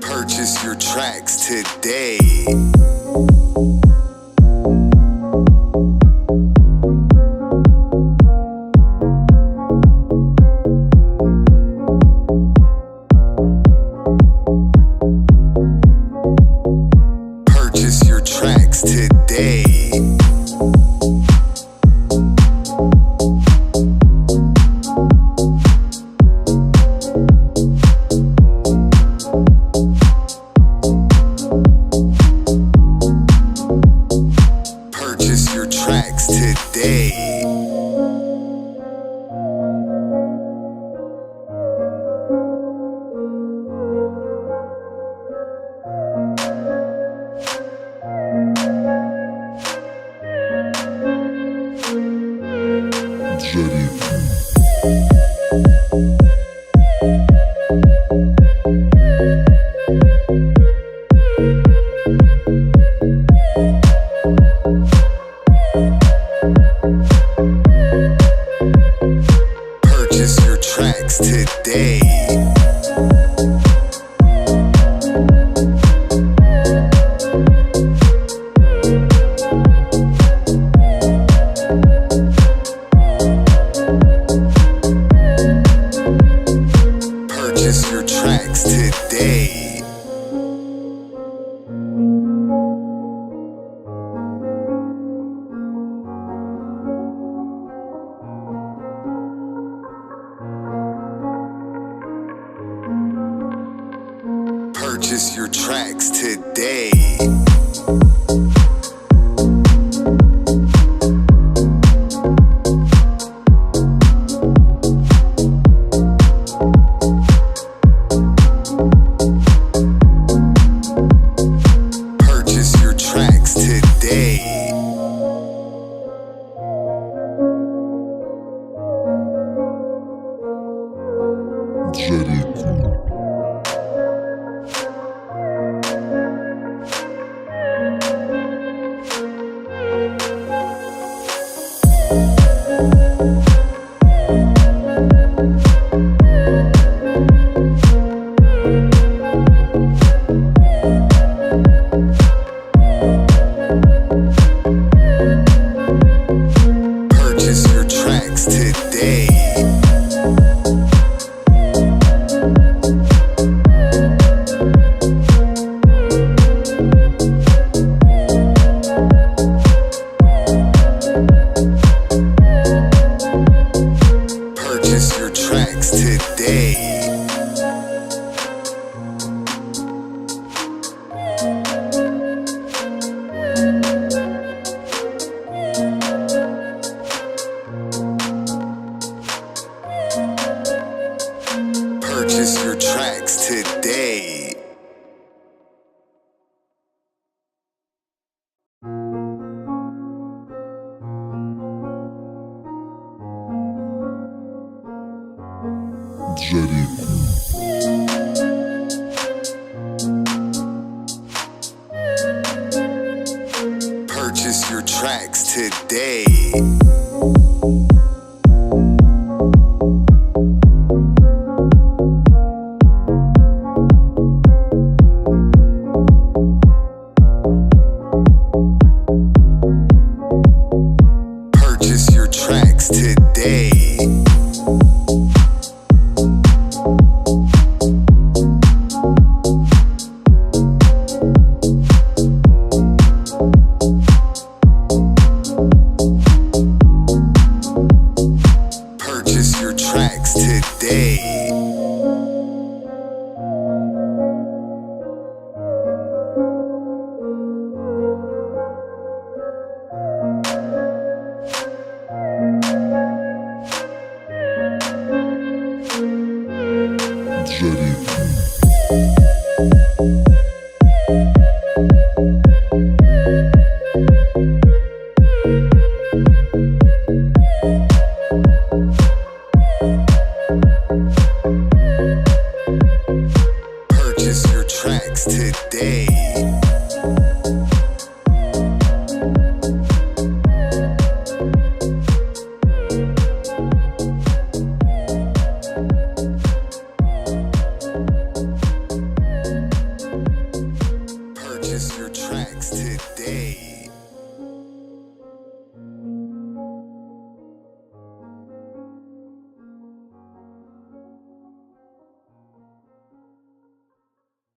Purchase your tracks today. Purchase your tracks today. Purchase your tracks today. Purchase your tracks today. Purchase your tracks today. Purchase your tracks today. Purchase your tracks today. Purchase your tracks today. Purchase your tracks today. Purchase your tracks today. Purchase your tracks today. Purchase your tracks today. Purchase your tracks today. Purchase your tracks today.